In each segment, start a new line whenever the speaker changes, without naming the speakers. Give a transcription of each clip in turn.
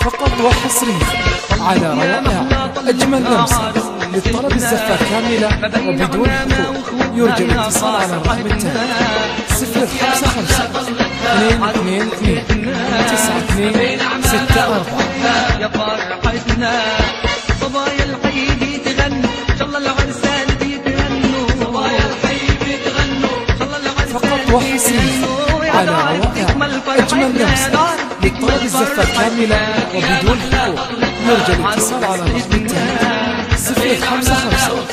فقط وحصريا على روائع أجمل لمسة للطلب الزفة كاملة وبدون حقوق. يرجى الاتصال على الرقم التالي 055 222 9264.
يا فرحتنا صبايا الحي بيتغنوا ان شاء الله العرسان بيتغنوا صبايا الحي بيتغنوا ان شاء الله العرسان
فقط وحصريا على روائع أجمل لمسة للطلب الزفة كاملة وبدون حقوق. يرجى الاتصال على الرقم التالي 055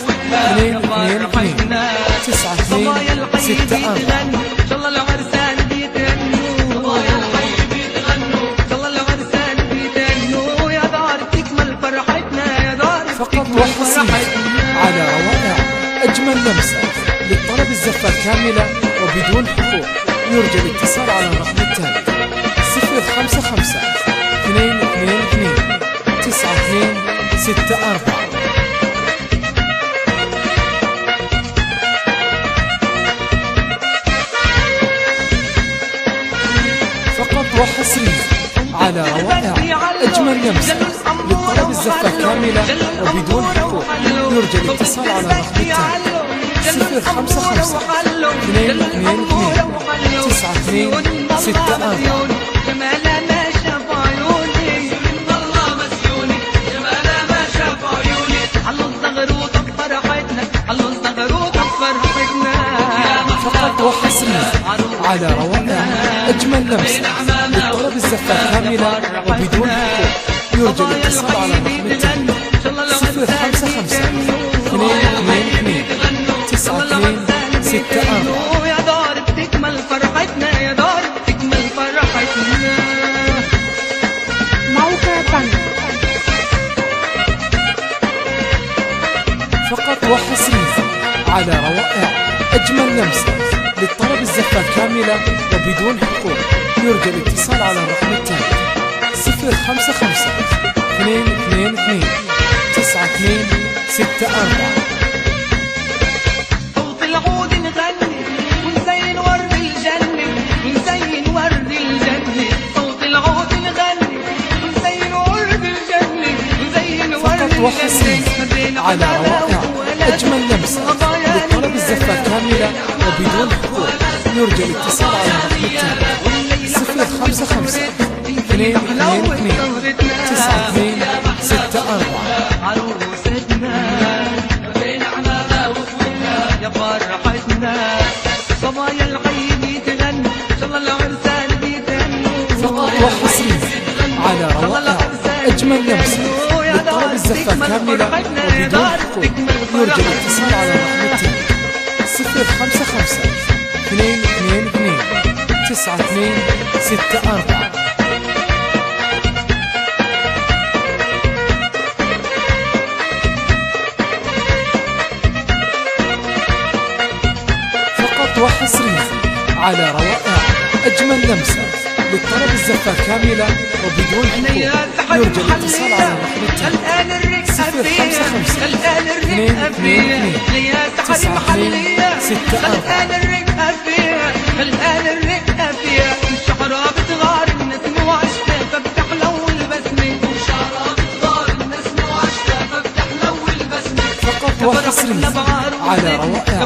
222 9264.
ان شاء الله العرسان بيتغنوا صبايا الحي بيتغنوا ان شاء الله العرسان بيتغنوا يا دار تكمل فرحتنا يا دار
فقط وحصريا على روائع أجمل لمسة للطلب الزفة كاملة وبدون حقوق. يرجى الاتصال على الرقم التالي 055 222 9264. فقط وحصريا على روائع أجمل لمسة للطلب الزفة كاملة وبدون حقوق. يرجى الاتصال على الرقم التالي 055 222 9264.
جمالها ما شاف عيوني والله مسيوني جمالها ما شاف عيوني حلوا الزغروط بفرحتنا حلوا الزغروط بفرحتنا.
فقط وحصريا على روائع أجمل لمسة للطلب الزفة كاملة وبدون حقوق. يرجى الاتصال على الرقم التالي 055 222 9264.
يا دار بتكمل فرحتنا يا دار بتكمل فرحتنا.
موقع بنك.
فقط وحصريا على روائع أجمل لمسة للطلب الزفة كاملة وبدون حقوق. يرجى الاتصال على الرقم التالي 055 222 9264.
صوت العود نغني ونزين ورد الجنة ونزين ورد الجنة صوت العود نغني ونزين ورد الجنة ونزين ورد
فقط وحصريا على روائع أجمل لمسة للطلب الزفة كاملة وبدون حقوق. يرجى الاتصال على الرقم التالي 055 222 9264.
عروستنا بين عمامة وخوتنا يا فرحتنا صبايا الحي بيتغنوا ان شاء الله العرسان بيتغنوا.
فقط وحصريا على روائع أجمل لمسة للطلب الزفة كاملة وبدون حقوق. يرجى الاتصال على الرقم التالي 055 222 9264. فقط وحصريا على روائع أجمل لمسة للطلب الزفة كاملة وبدون حقوق. يرجى الاتصال على الرقم التالي 055 222
9264. الشعرة بتغار النسمة وعشقها فبتحلو البسمة الشعرة بتغار النسمة وعشقها فبتحلو البسمة.
فقط وحصريا على روائع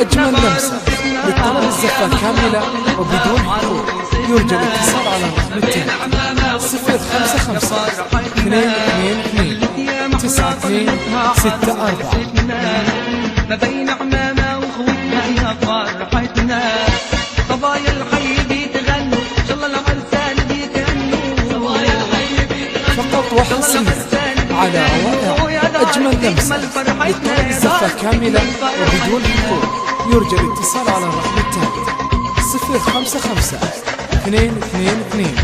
أجمل لمسة للطلب الزفة كاملة وبدون حقوق. يرجى الاتصال على الرقم التالي 055 222 9264.
ما بين عمامة وخوتنا يا فرحتنا صبايا الحي بيتغنوا ان شاء الله العرسان بيتغنوا صبايا الحي بيتغنوا.
فقط وحصريا على روائع أجمل لمسة للطلب الزفة كاملة وبدون حقوق. يرجى الاتصال على الرقم التالي 055 222